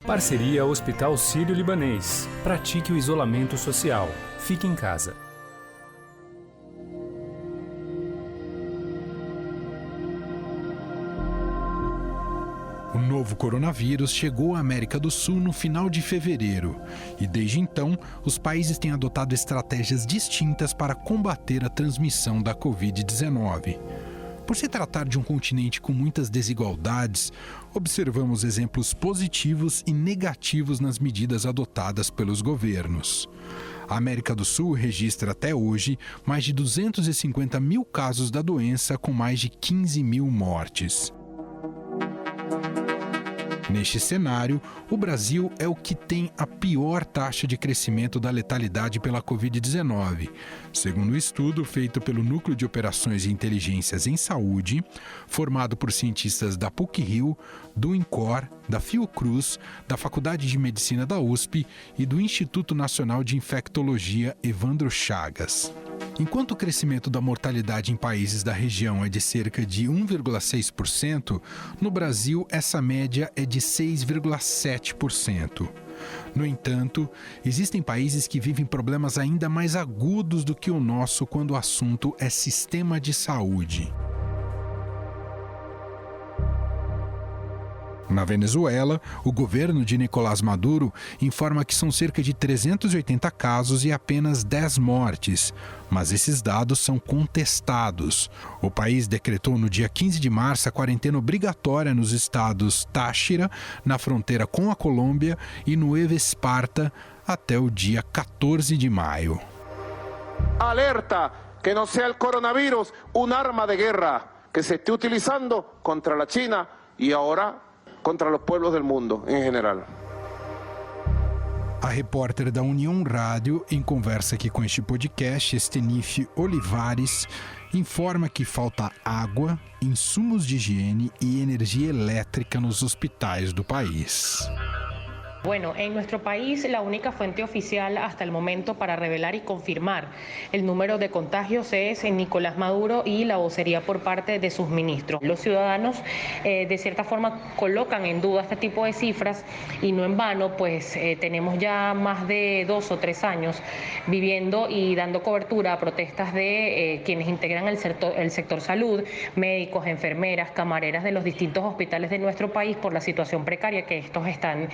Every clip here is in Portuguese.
Parceria Hospital Sírio-Libanês. Pratique o isolamento social. Fique em casa. O novo coronavírus chegou à América do Sul no final de fevereiro e, desde então, os países têm adotado estratégias distintas para combater a transmissão da Covid-19. Por se tratar de um continente com muitas desigualdades, observamos exemplos positivos e negativos nas medidas adotadas pelos governos. A América do Sul registra até hoje mais de 250 mil casos da doença, com mais de 15 mil mortes. Neste cenário, o Brasil é o que tem a pior taxa de crescimento da letalidade pela Covid-19. Segundo um estudo feito pelo Núcleo de Operações e Inteligências em Saúde, formado por cientistas da PUC-Rio, do INCOR, da Fiocruz, da Faculdade de Medicina da USP e do Instituto Nacional de Infectologia Evandro Chagas. Enquanto o crescimento da mortalidade em países da região é de cerca de 1,6%, no Brasil essa média é de 6,7%. No entanto, existem países que vivem problemas ainda mais agudos do que o nosso quando o assunto é sistema de saúde. Na Venezuela, o governo de Nicolás Maduro informa que são cerca de 380 casos e apenas 10 mortes, mas esses dados são contestados. O país decretou no dia 15 de março a quarentena obrigatória nos estados Táchira, na fronteira com a Colômbia, e Nueva Esparta até o dia 14 de maio. Alerta que não seja o coronavírus arma de guerra que se esté utilizando contra a China e agora contra os pueblos do mundo em geral. A repórter da União Rádio, em conversa aqui com este podcast, Estenife Olivares, informa que falta água, insumos de higiene e energia elétrica nos hospitais do país. Bueno, en nuestro país la única fuente oficial hasta el momento para revelar y confirmar el número de contagios es Nicolás Maduro y la vocería por parte de sus ministros. Los ciudadanos de cierta forma colocan en duda este tipo de cifras y no en vano, pues tenemos ya más de 2 o 3 años viviendo y dando cobertura a protestas de quienes integran el sector salud, médicos, enfermeras, camareras de los distintos hospitales de nuestro país por la situación precaria que estos están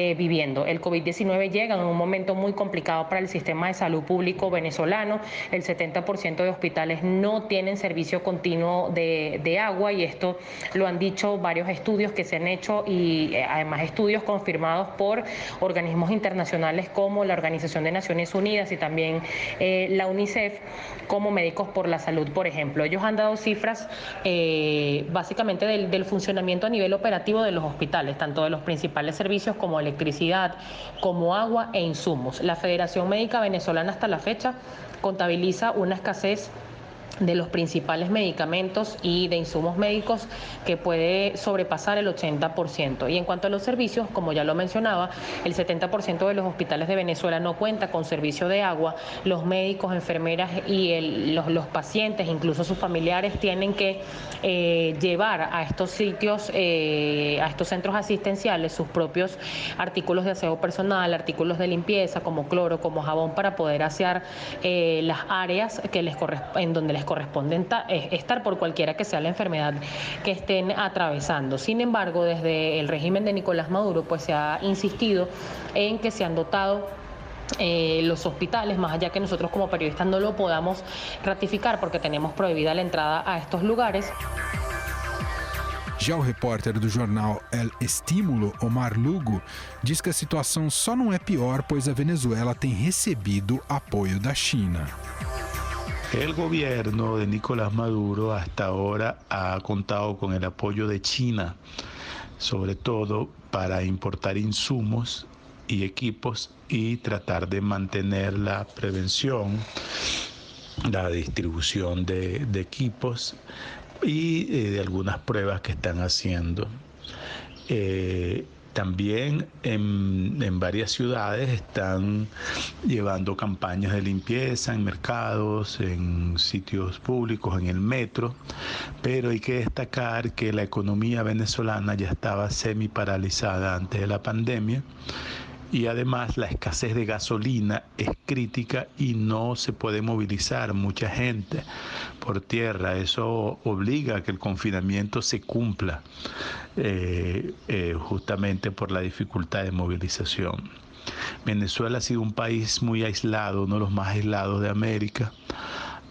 viviendo. El COVID-19 llega en un momento muy complicado para el sistema de salud público venezolano. El 70% de hospitales no tienen servicio continuo de agua y esto lo han dicho varios estudios que se han hecho y además estudios confirmados por organismos internacionales como la Organización de Naciones Unidas y también la UNICEF, como Médicos por la Salud, por ejemplo. Ellos han dado cifras básicamente del funcionamiento a nivel operativo de los hospitales, tanto de los principales servicios como electricidad, como agua e insumos. La Federación Médica Venezolana hasta la fecha contabiliza una escasez de los principales medicamentos y de insumos médicos que puede sobrepasar el 80%. Y en cuanto a los servicios, como ya lo mencionaba, el 70% de los hospitales de Venezuela no cuenta con servicio de agua. Los médicos, enfermeras y los pacientes, incluso sus familiares, tienen que llevar a estos sitios, a estos centros asistenciales, sus propios artículos de aseo personal, artículos de limpieza como cloro, como jabón, para poder asear las áreas que en donde les corresponden estar por cualquiera que sea la enfermedad que estén atravesando. Sin embargo, desde el régimen de Nicolás Maduro, pues se ha insistido en que se han dotado los hospitales, más allá que nosotros como periodistas no lo podamos ratificar porque tenemos prohibida la entrada a estos lugares. Já o repórter do jornal El Estímulo, Omar Lugo, diz que a situação só não é pior pois a Venezuela tem recebido apoio da China. El gobierno de Nicolás Maduro hasta ahora ha contado con el apoyo de China, sobre todo para importar insumos y equipos y tratar de mantener la prevención, la distribución de equipos y de algunas pruebas que están haciendo. También en varias ciudades están llevando campañas de limpieza en mercados, en sitios públicos, en el metro, pero hay que destacar que la economía venezolana ya estaba semi paralizada antes de la pandemia. Y además la escasez de gasolina es crítica y no se puede movilizar mucha gente por tierra. Eso obliga a que el confinamiento se cumpla justamente por la dificultad de movilización. Venezuela ha sido un país muy aislado, uno de los más aislados de América.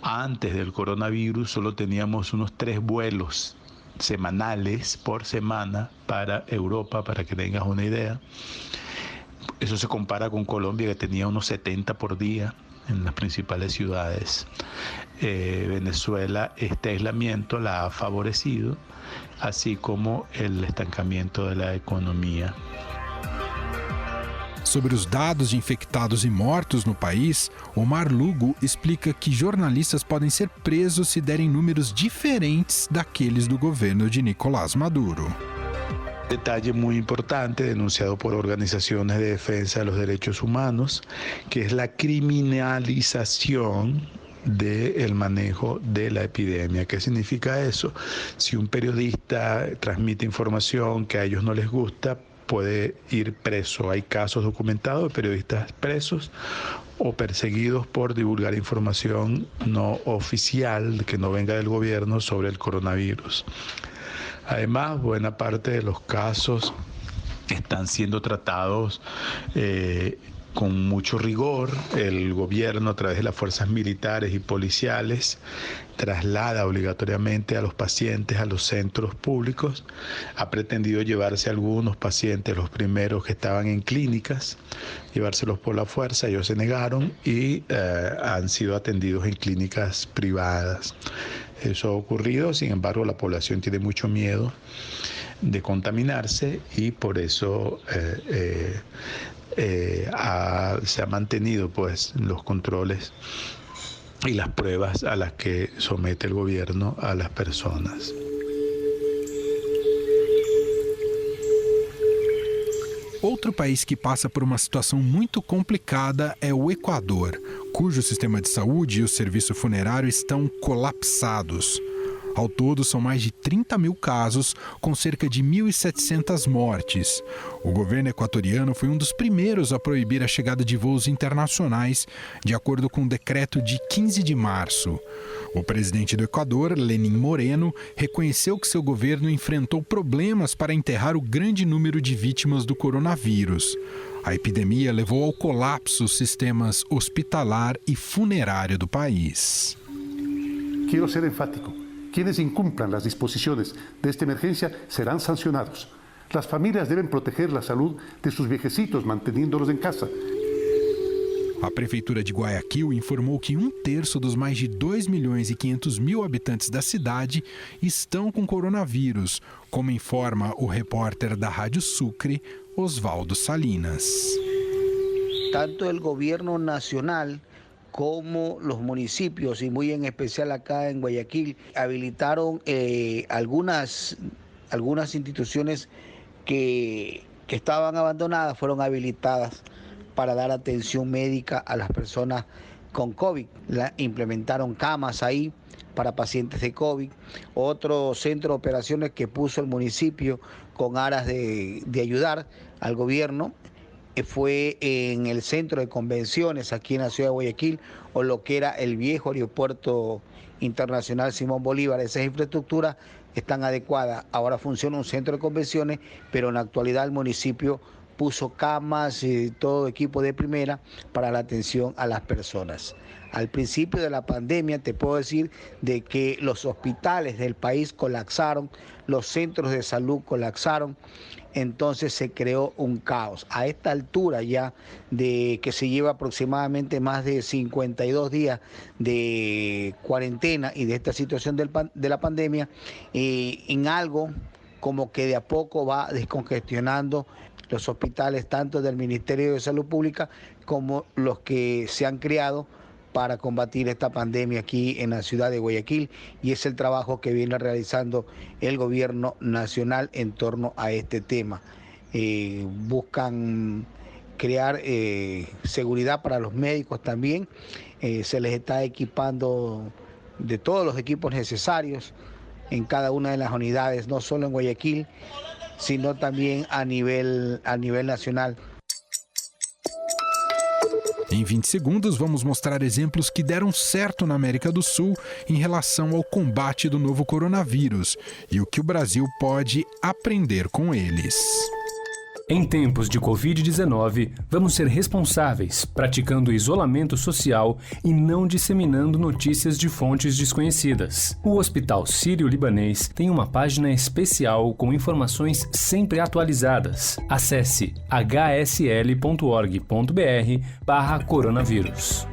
Antes del coronavirus solo teníamos unos 3 vuelos semanales por semana para Europa, para que tengas una idea. Eso se compara con Colombia, que tenía unos 70 por día en las principales ciudades. Venezuela, este aislamiento la ha favorecido, así como el estancamiento de la economia. Sobre os dados de infectados e mortos no país, Omar Lugo explica que jornalistas podem ser presos se derem números diferentes daqueles do governo de Nicolás Maduro. Detalle muy importante denunciado por organizaciones de defensa de los derechos humanos, que es la criminalización del manejo de la epidemia. ¿Qué significa eso? Si un periodista transmite información que a ellos no les gusta, puede ir preso. Hay casos documentados de periodistas presos o perseguidos por divulgar información no oficial que no venga del gobierno sobre el coronavirus. Además, buena parte de los casos están siendo tratados con mucho rigor. El gobierno, a través de las fuerzas militares y policiales, traslada obligatoriamente a los pacientes a los centros públicos. Ha pretendido llevarse a algunos pacientes, los primeros que estaban en clínicas, llevárselos por la fuerza. Ellos se negaron y han sido atendidos en clínicas privadas. Eso ha ocurrido, sin embargo, la población tiene mucho miedo de contaminarse y por eso se ha mantenido pues los controles y las pruebas a las que somete el gobierno a las personas. Outro país que passa por uma situação muito complicada é o Equador, cujo sistema de saúde e o serviço funerário estão colapsados. Ao todo, são mais de 30 mil casos, com cerca de 1.700 mortes. O governo equatoriano foi um dos primeiros a proibir a chegada de voos internacionais, de acordo com o decreto de 15 de março. O presidente do Equador, Lenín Moreno, reconheceu que seu governo enfrentou problemas para enterrar o grande número de vítimas do coronavírus. A epidemia levou ao colapso os sistemas hospitalar e funerário do país. Quiero ser enfático. Quienes incumplan las disposiciones de esta emergencia serán sancionados. Las familias deben proteger la salud de sus viejecitos manteniéndolos en casa. A Prefeitura de Guayaquil informou que 1/3 dos mais de 2.500.000 habitantes da cidade estão com coronavírus, como informa o repórter da Rádio Sucre, Osvaldo Salinas. Tanto el gobierno nacional como los municipios, y muy en especial acá en Guayaquil, habilitaron algunas instituciones que estaban abandonadas, fueron habilitadas para dar atención médica a las personas con COVID. Implementaron camas ahí para pacientes de COVID. Otro centro de operaciones que puso el municipio con aras de ayudar al gobierno fue en el centro de convenciones aquí en la ciudad de Guayaquil, o lo que era el viejo aeropuerto internacional Simón Bolívar. Esas infraestructuras están adecuadas. Ahora funciona un centro de convenciones, pero en la actualidad el municipio puso camas y todo equipo de primera para la atención a las personas. Al principio de la pandemia te puedo decir de que los hospitales del país colapsaron, los centros de salud colapsaron, entonces se creó un caos. A esta altura ya de que se lleva aproximadamente más de 52 días de cuarentena y de esta situación de la pandemia, en algo como que de a poco va descongestionando los hospitales tanto del Ministerio de Salud Pública como los que se han creado para combatir esta pandemia aquí en la ciudad de Guayaquil, y es el trabajo que viene realizando el gobierno nacional en torno a este tema. buscan crear seguridad para los médicos también. Se les está equipando de todos los equipos necesarios en cada una de las unidades, no solo en Guayaquil, sino también a nivel nacional. Em 20 segundos, vamos mostrar exemplos que deram certo na América do Sul em relação ao combate do novo coronavírus e o que o Brasil pode aprender com eles. Em tempos de Covid-19, vamos ser responsáveis, praticando isolamento social e não disseminando notícias de fontes desconhecidas. O Hospital Sírio-Libanês tem uma página especial com informações sempre atualizadas. Acesse hsl.org.br/coronavírus.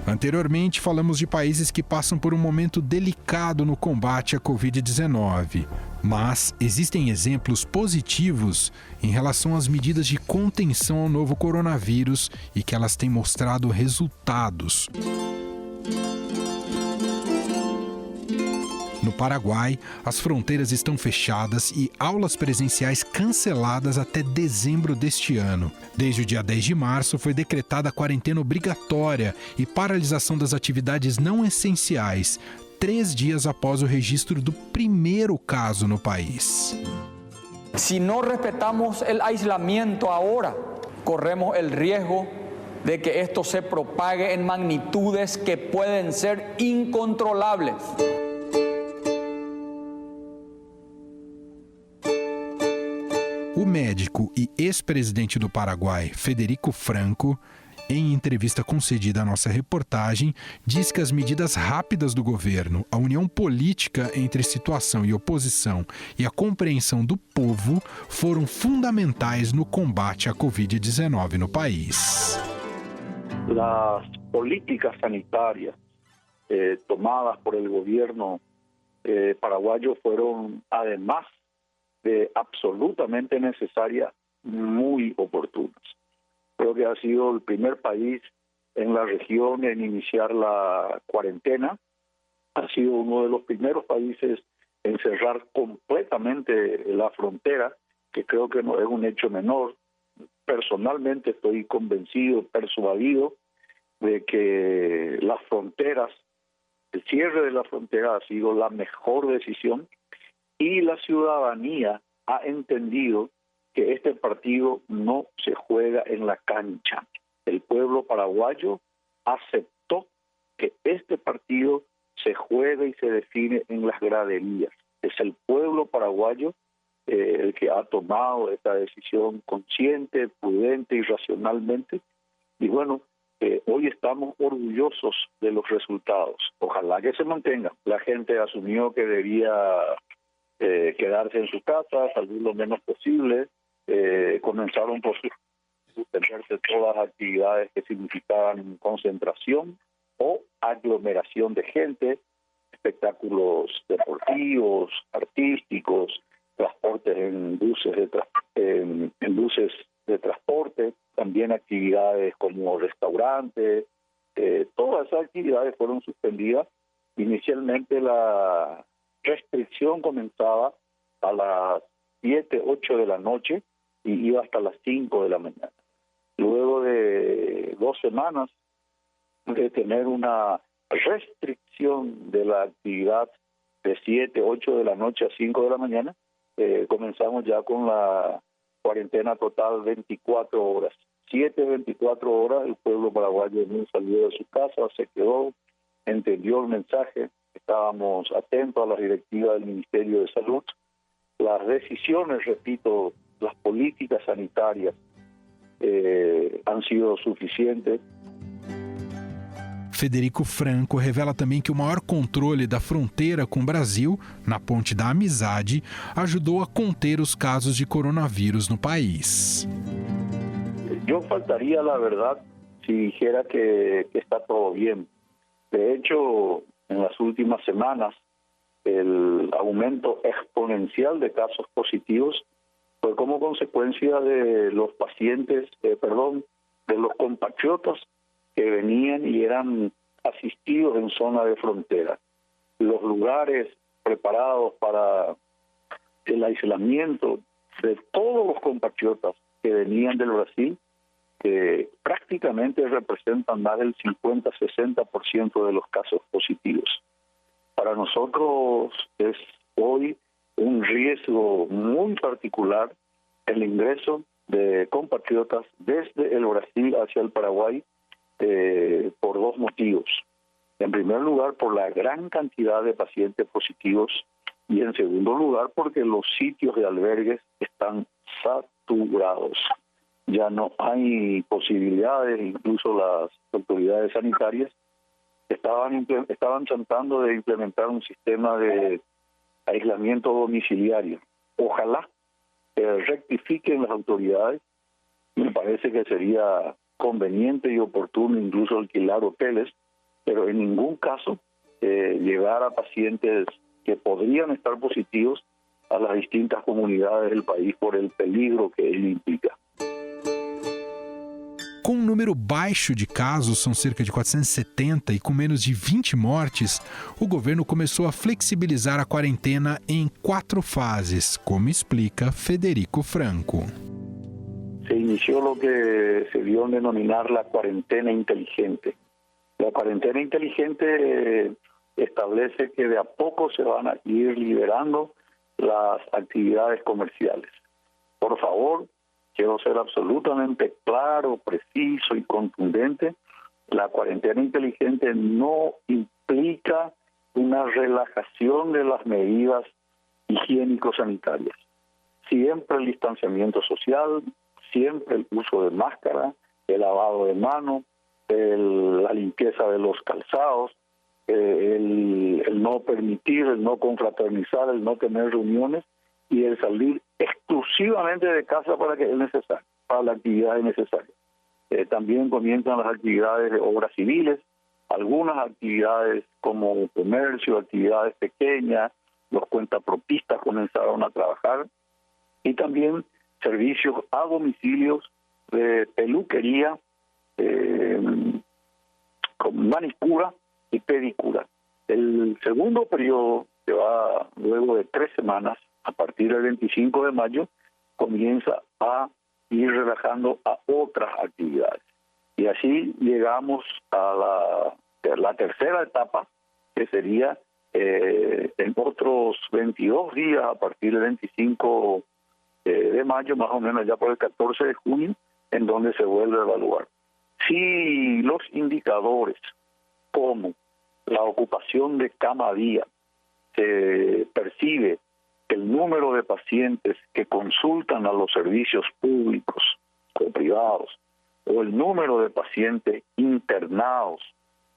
Anteriormente, falamos de países que passam por um momento delicado no combate à Covid-19. Mas existem exemplos positivos em relação às medidas de contenção ao novo coronavírus e que elas têm mostrado resultados. No Paraguai, as fronteiras estão fechadas e aulas presenciais canceladas até dezembro deste ano. Desde o dia 10 de março foi decretada a quarentena obrigatória e paralisação das atividades não essenciais, 3 dias após o registro do primeiro caso no país. Si no respetamos el aislamiento ahora, corremos el riesgo de que esto se propague en magnitudes que pueden ser incontrolables. O médico e ex-presidente do Paraguai, Federico Franco, em entrevista concedida à nossa reportagem, diz que as medidas rápidas do governo, a união política entre situação e oposição e a compreensão do povo foram fundamentais no combate à Covid-19 no país. Las políticas sanitarias tomadas por el gobierno paraguayo fueron, además de absolutamente necesarias, muy oportunas. Creo que ha sido el primer país en la región en iniciar la cuarentena. Ha sido uno de los primeros países en cerrar completamente la frontera, que creo que no es un hecho menor. Personalmente estoy convencido, persuadido de que las fronteras, el cierre de la frontera ha sido la mejor decisión y la ciudadanía ha entendido que este partido no se juega en la cancha. El pueblo paraguayo aceptó que este partido se juega y se define en las graderías. Es el pueblo paraguayo el que ha tomado esta decisión consciente, prudente y racionalmente. Y bueno, hoy estamos orgullosos de los resultados. Ojalá que se mantenga. La gente asumió que debía quedarse en su casa, salir lo menos posible. Comenzaron por suspenderse todas las actividades que significaban concentración o aglomeración de gente, espectáculos deportivos, artísticos, transportes en buses de transporte, también actividades como restaurantes. Todas esas actividades fueron suspendidas. Inicialmente la restricción comenzaba a las 7, 8 de la noche y iba hasta las 5 de la mañana. Luego de 2 semanas de tener una restricción de la actividad de 7, 8 de la noche a 5 de la mañana, comenzamos ya con la cuarentena total 24 horas. 24 horas, el pueblo paraguayo no salió de su casa, se quedó, entendió el mensaje, estábamos atentos a las directivas del Ministerio de Salud. Las decisiones, repito, las políticas sanitarias han sido suficientes. Federico Franco revela também que o maior controle da fronteira com o Brasil, na Ponte da Amizade, ajudou a conter os casos de coronavírus no país. Yo faltaría la verdad si dijera que está todo bien. De hecho, en las últimas semanas, el aumento exponencial de casos positivos fue como consecuencia de los pacientes, de los compatriotas que venían y eran asistidos en zona de frontera. los lugares preparados para el aislamiento de todos los compatriotas que venían del Brasil, que prácticamente representan más del 50-60% de los casos positivos. Para nosotros es hoy un riesgo muy particular el ingreso de compatriotas desde el Brasil hacia el Paraguay por dos motivos. En primer lugar, por la gran cantidad de pacientes positivos, y en segundo lugar, porque los sitios de albergues están saturados. Ya no hay posibilidades, incluso las autoridades sanitarias estaban tratando de implementar un sistema de aislamiento domiciliario. Ojalá rectifiquen las autoridades. Me parece que sería conveniente y oportuno incluso alquilar hoteles, pero en ningún caso llevar a pacientes que podrían estar positivos a las distintas comunidades del país por el peligro que ello implica. Com um número baixo de casos, são cerca de 470, e com menos de 20 mortes, o governo começou a flexibilizar a quarentena em 4 fases, como explica Federico Franco. Se inició lo que se dio a denominar la cuarentena inteligente. La cuarentena inteligente establece que de a poco se van a ir liberando las actividades comerciales. Por favor, quiero ser absolutamente claro, preciso y contundente. La cuarentena inteligente no implica una relajación de las medidas higiénico-sanitarias. Siempre el distanciamiento social, siempre el uso de máscara, el lavado de manos, la limpieza de los calzados, el no permitir, el no confraternizar, el no tener reuniones y el salir exclusivamente de casa para que es necesario, para la actividad necesaria. También comienzan las actividades de obras civiles, algunas actividades como comercio, actividades pequeñas, los cuentapropistas comenzaron a trabajar y también servicios a domicilios de peluquería, con manicura y pedicura. El segundo periodo, que va luego de 3 semanas, a partir del 25 de mayo, comienza a ir relajando a otras actividades. Y así llegamos a la tercera etapa, que sería en otros 22 días, a partir del 25 de mayo, más o menos ya por el 14 de junio, en donde se vuelve a evaluar. Si los indicadores como la ocupación de cama día se percibe el número de pacientes que consultan a los servicios públicos o privados, o el número de pacientes internados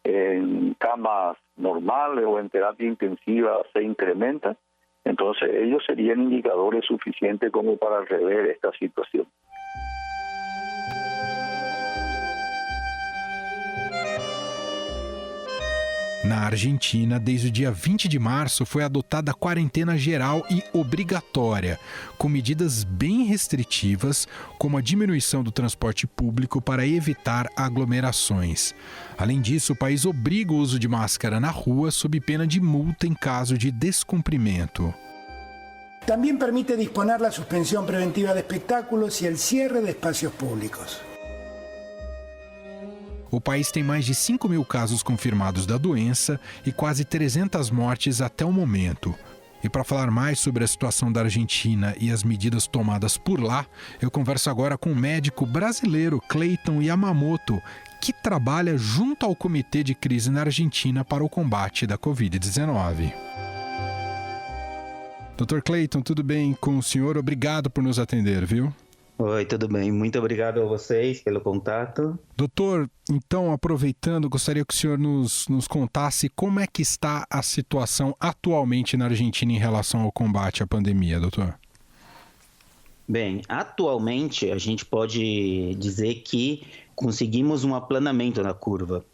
en camas normales o en terapia intensiva se incrementa, entonces ellos serían indicadores suficientes como para rever esta situación. Na Argentina, desde o dia 20 de março, foi adotada a quarentena geral e obrigatória, com medidas bem restritivas, como a diminuição do transporte público para evitar aglomerações. Além disso, o país obriga o uso de máscara na rua sob pena de multa em caso de descumprimento. También permite disponer la suspensión preventiva de espectáculos y el cierre de espacios públicos. O país tem mais de 5.000 casos confirmados da doença e quase 300 mortes até o momento. E para falar mais sobre a situação da Argentina e as medidas tomadas por lá, eu converso agora com o médico brasileiro Cleiton Yamamoto, que trabalha junto ao Comitê de Crise na Argentina para o combate da Covid-19. Dr. Cleiton, tudo bem com o senhor? Obrigado por nos atender, viu? Oi, tudo bem. Muito obrigado a vocês pelo contato. Doutor, então, aproveitando, gostaria que o senhor nos contasse como é que está a situação atualmente na Argentina em relação ao combate à pandemia, doutor. Bem, atualmente a gente pode dizer que conseguimos um aplanamento na curva.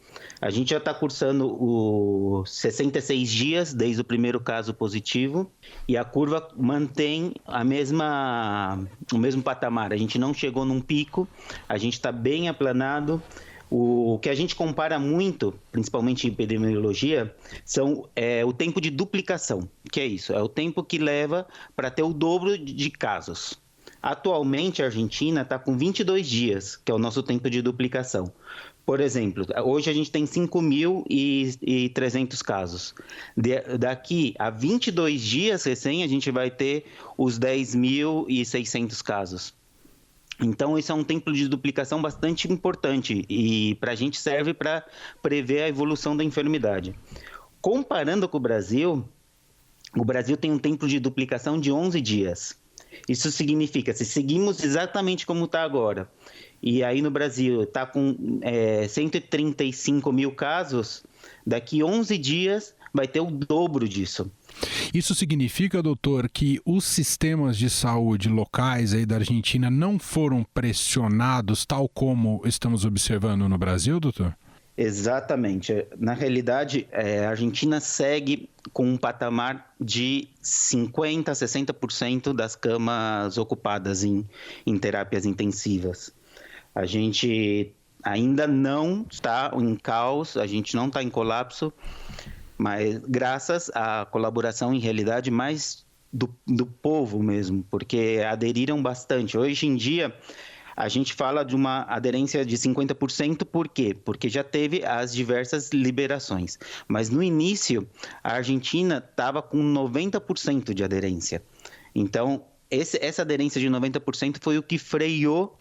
A gente já está cursando os 66 dias desde o primeiro caso positivo e a curva mantém o mesmo patamar. A gente não chegou num pico, a gente está bem aplanado. O que a gente compara muito, principalmente em epidemiologia, são o tempo de duplicação. Que é isso? É o tempo que leva para ter o dobro de casos. Atualmente, a Argentina está com 22 dias, que é o nosso tempo de duplicação. Por exemplo, hoje a gente tem 5.300 casos. Daqui a 22 dias, recém, a gente vai ter os 10.600 casos. Então, isso é um tempo de duplicação bastante importante e para a gente serve para prever a evolução da enfermidade. Comparando com o Brasil tem um tempo de duplicação de 11 dias. Isso significa, se seguimos exatamente como está agora, e aí no Brasil está com 135 mil casos, daqui 11 dias vai ter o dobro disso. Isso significa, doutor, que os sistemas de saúde locais aí da Argentina não foram pressionados tal como estamos observando no Brasil, doutor? Exatamente. Na realidade, a Argentina segue com um patamar de 50% a 60% das camas ocupadas em terapias intensivas. A gente ainda não está em caos, a gente não está em colapso, mas graças à colaboração, em realidade, mais do povo mesmo, porque aderiram bastante. Hoje em dia, a gente fala de uma aderência de 50%, por quê? Porque já teve as diversas liberações. Mas no início, a Argentina estava com 90% de aderência. Então, essa aderência de 90% foi o que freou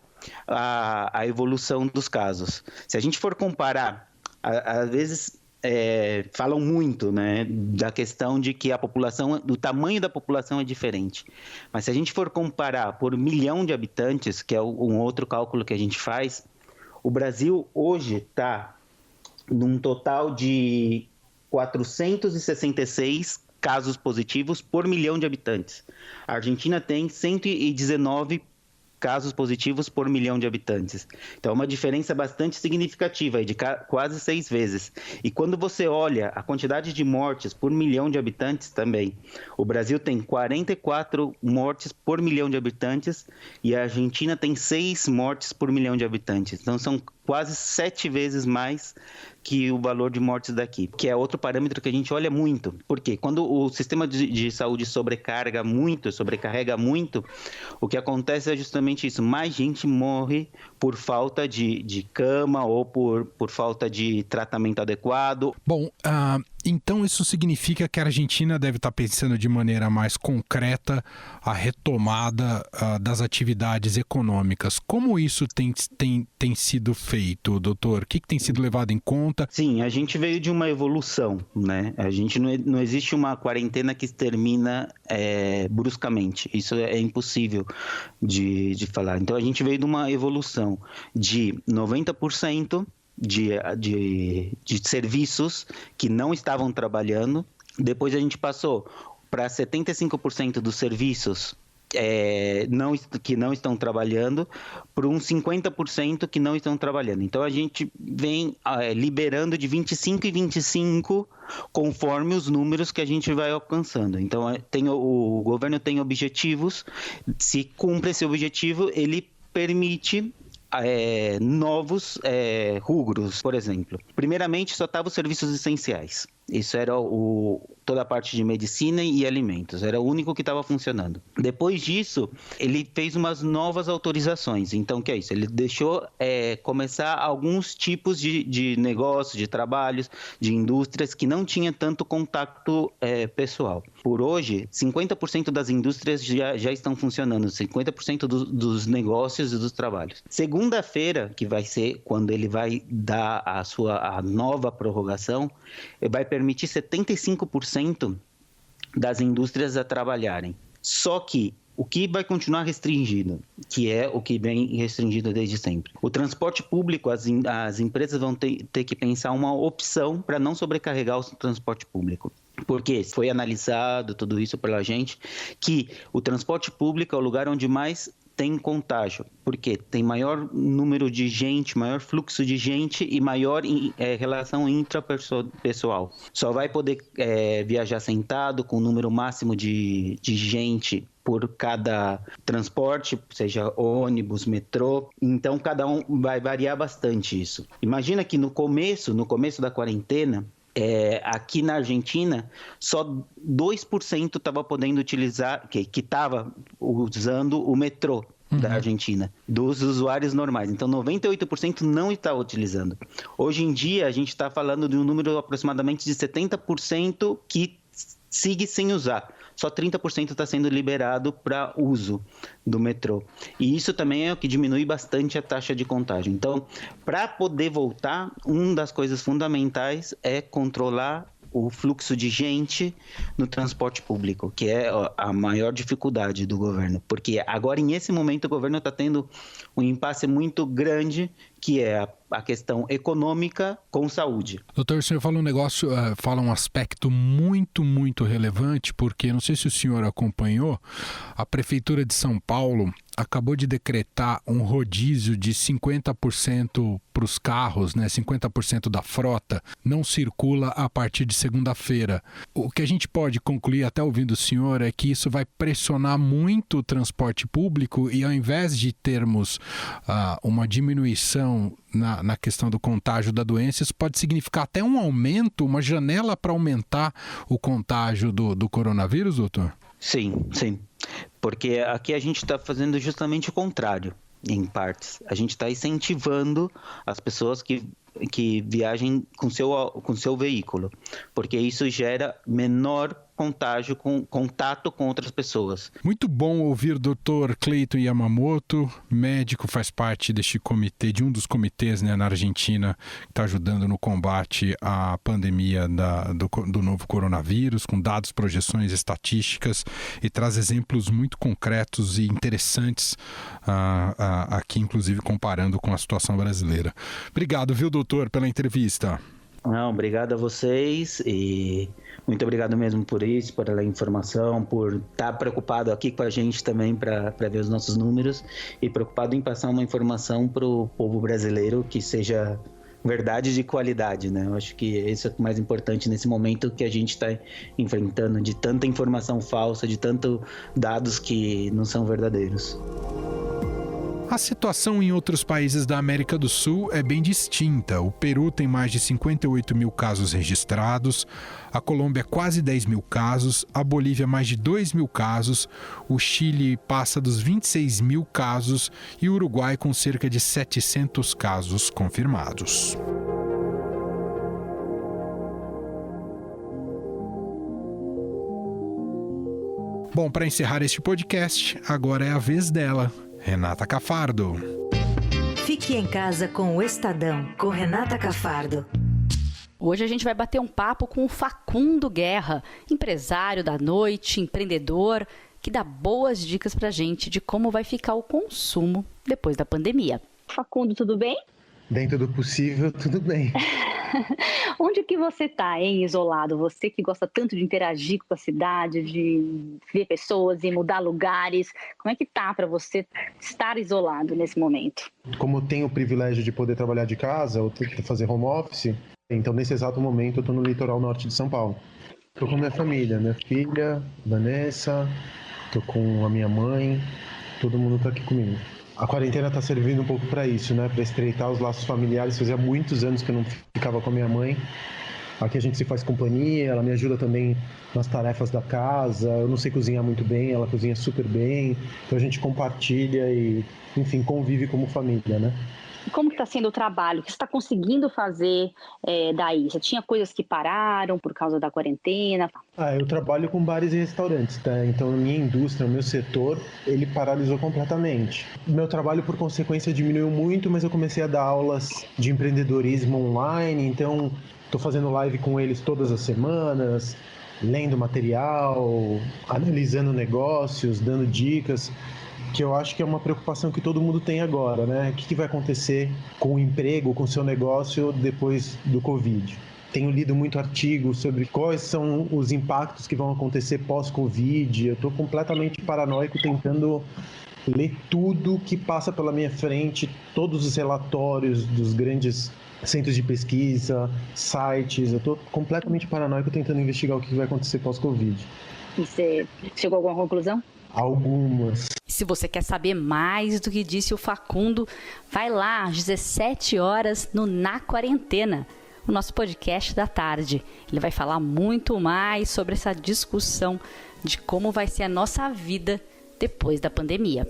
a evolução dos casos. Se a gente for comparar, às vezes falam muito, né, da questão de que do tamanho da população é diferente. Mas se a gente for comparar por 1 milhão de habitantes, que é um outro cálculo que a gente faz, o Brasil hoje está num total de 466 casos positivos por 1 milhão de habitantes. A Argentina tem 119 casos positivos por 1 milhão de habitantes. Então, é uma diferença bastante significativa, de quase 6 vezes. E quando você olha a quantidade de mortes por 1 milhão de habitantes também, o Brasil tem 44 mortes por 1 milhão de habitantes e a Argentina tem 6 mortes por 1 milhão de habitantes. Então, são quase 7 vezes mais que o valor de mortes daqui, que é outro parâmetro que a gente olha muito. Por quê? Quando o sistema de saúde sobrecarrega muito, sobrecarrega muito, o que acontece é justamente isso. Mais gente morre por falta de cama ou por falta de tratamento adequado. Bom, então isso significa que a Argentina deve estar pensando de maneira mais concreta a retomada das atividades econômicas. Como isso tem sido feito, doutor? O que tem sido levado em conta? Sim, a gente veio de uma evolução, né? A gente não existe uma quarentena que termina bruscamente. Isso é impossível de falar. Então, a gente veio de uma evolução de 90% de serviços que não estavam trabalhando. Depois a gente passou para 75% dos serviços que não estão trabalhando, para uns 50% que não estão trabalhando. Então, a gente vem liberando de 25 em 25 conforme os números que a gente vai alcançando. Então, o governo tem objetivos, se cumpre esse objetivo, ele permite novos rubros, por exemplo. Primeiramente, só estavam os serviços essenciais. Isso era toda a parte de medicina e alimentos. Era o único que estava funcionando. Depois disso, ele fez umas novas autorizações. Então, o que é isso? Ele deixou começar alguns tipos de negócios, de trabalhos, de indústrias que não tinham tanto contato pessoal. Por hoje, 50% das indústrias já estão funcionando, 50% dos negócios e dos trabalhos. Segunda-feira, que vai ser quando ele vai dar a nova prorrogação, vai permitir 75% das indústrias a trabalharem. Só que o que vai continuar restringido, que é o que vem restringido desde sempre. O transporte público, as empresas vão ter que pensar uma opção para não sobrecarregar o transporte público. Porque foi analisado tudo isso pela gente, que o transporte público é o lugar onde mais tem contágio, porque tem maior número de gente, maior fluxo de gente e maior relação intrapessoal. Só vai poder viajar sentado com o número máximo de gente por cada transporte, seja ônibus, metrô. Então, cada um vai variar bastante isso. Imagina que no começo da quarentena, aqui na Argentina, só 2% estava podendo utilizar, que estava usando o metrô da Argentina, dos usuários normais. Então, 98% não está utilizando. Hoje em dia, a gente está falando de um número aproximadamente de 70% que sigue sem usar. Só 30% está sendo liberado para uso do metrô. E isso também é o que diminui bastante a taxa de contágio. Então, para poder voltar, uma das coisas fundamentais é controlar o fluxo de gente no transporte público, que é a maior dificuldade do governo. Porque agora, nesse momento, o governo está tendo um impasse muito grande, que é a questão econômica com saúde. Doutor, o senhor fala fala um aspecto muito, muito relevante, porque, não sei se o senhor acompanhou, a Prefeitura de São Paulo acabou de decretar um rodízio de 50% para os carros, né? 50% da frota não circula a partir de segunda-feira. O que a gente pode concluir, até ouvindo o senhor, é que isso vai pressionar muito o transporte público e, ao invés de termos uma diminuição na questão do contágio da doença, isso pode significar até um aumento, uma janela para aumentar o contágio do coronavírus, doutor? Sim. Porque aqui a gente está fazendo justamente o contrário, em partes. A gente está incentivando as pessoas que viajem com seu veículo, porque isso gera menor contágio, contato com outras pessoas. Muito bom ouvir o Dr. Cleiton Yamamoto, médico, faz parte deste comitê, de um dos comitês, né, na Argentina, que está ajudando no combate à pandemia do novo coronavírus, com dados, projeções, estatísticas, e traz exemplos muito concretos e interessantes, aqui inclusive comparando com a situação brasileira. Obrigado, viu, doutor, pela entrevista. Não, obrigado a vocês e muito obrigado mesmo por isso, por a informação, por estar preocupado aqui com a gente também para ver os nossos números e preocupado em passar uma informação para o povo brasileiro que seja verdade de qualidade, né? Eu acho que isso é o mais importante nesse momento que a gente está enfrentando, de tanta informação falsa, de tantos dados que não são verdadeiros. A situação em outros países da América do Sul é bem distinta. O Peru tem mais de 58 mil casos registrados, a Colômbia quase 10 mil casos, a Bolívia mais de 2 mil casos, o Chile passa dos 26 mil casos e o Uruguai com cerca de 700 casos confirmados. Bom, para encerrar este podcast, agora é a vez dela. Renata Cafardo. Fique em casa com o Estadão, com Renata Cafardo. Hoje a gente vai bater um papo com o Facundo Guerra, empresário da noite, empreendedor, que dá boas dicas pra gente de como vai ficar o consumo depois da pandemia. Facundo, tudo bem? Dentro do possível, tudo bem. Onde que você está, hein, isolado? Você que gosta tanto de interagir com a cidade, de ver pessoas e mudar lugares. Como é que tá para você estar isolado nesse momento? Como eu tenho o privilégio de poder trabalhar de casa, ou fazer home office, então nesse exato momento eu estou no litoral norte de São Paulo. Estou com minha família, minha filha, Vanessa, estou com a minha mãe, todo mundo está aqui comigo. A quarentena está servindo um pouco para isso, né? Para estreitar os laços familiares. Fazia muitos anos que eu não ficava com a minha mãe. Aqui a gente se faz companhia, ela me ajuda também nas tarefas da casa. Eu não sei cozinhar muito bem, ela cozinha super bem. Então a gente compartilha e, enfim, convive como família, né? Como que está sendo o trabalho? O que você está conseguindo fazer daí? Você tinha coisas que pararam por causa da quarentena? Eu trabalho com bares e restaurantes, tá? Então a minha indústria, o meu setor, ele paralisou completamente. Meu trabalho, por consequência, diminuiu muito, mas eu comecei a dar aulas de empreendedorismo online, então estou fazendo live com eles todas as semanas, lendo material, analisando negócios, dando dicas, que eu acho que é uma preocupação que todo mundo tem agora, né? O que vai acontecer com o emprego, com o seu negócio depois do Covid? Tenho lido muito artigo sobre quais são os impactos que vão acontecer pós-Covid. Eu estou completamente paranoico tentando ler tudo que passa pela minha frente, todos os relatórios dos grandes centros de pesquisa, sites. Eu estou completamente paranoico tentando investigar o que vai acontecer pós-Covid. E você chegou a alguma conclusão? Algumas. Se você quer saber mais do que disse o Facundo, vai lá às 17 horas no Na Quarentena, o nosso podcast da tarde. Ele vai falar muito mais sobre essa discussão de como vai ser a nossa vida depois da pandemia.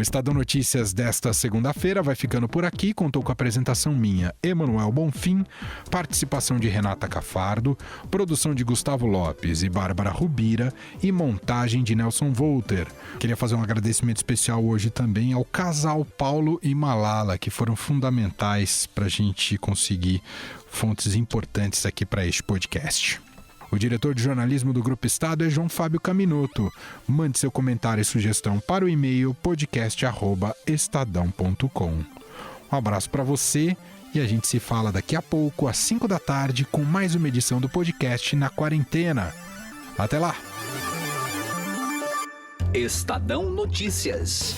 O Estadão Notícias desta segunda-feira vai ficando por aqui. Contou com a apresentação minha, Emanuel Bonfim, participação de Renata Cafardo, produção de Gustavo Lopes e Bárbara Rubira e montagem de Nelson Volter. Queria fazer um agradecimento especial hoje também ao casal Paulo e Malala, que foram fundamentais para a gente conseguir fontes importantes aqui para este podcast. O diretor de jornalismo do Grupo Estado é João Fábio Caminoto. Mande seu comentário e sugestão para o e-mail podcast@estadão.com. Um abraço para você e a gente se fala daqui a pouco, às 5 da tarde, com mais uma edição do podcast Na Quarentena. Até lá! Estadão Notícias.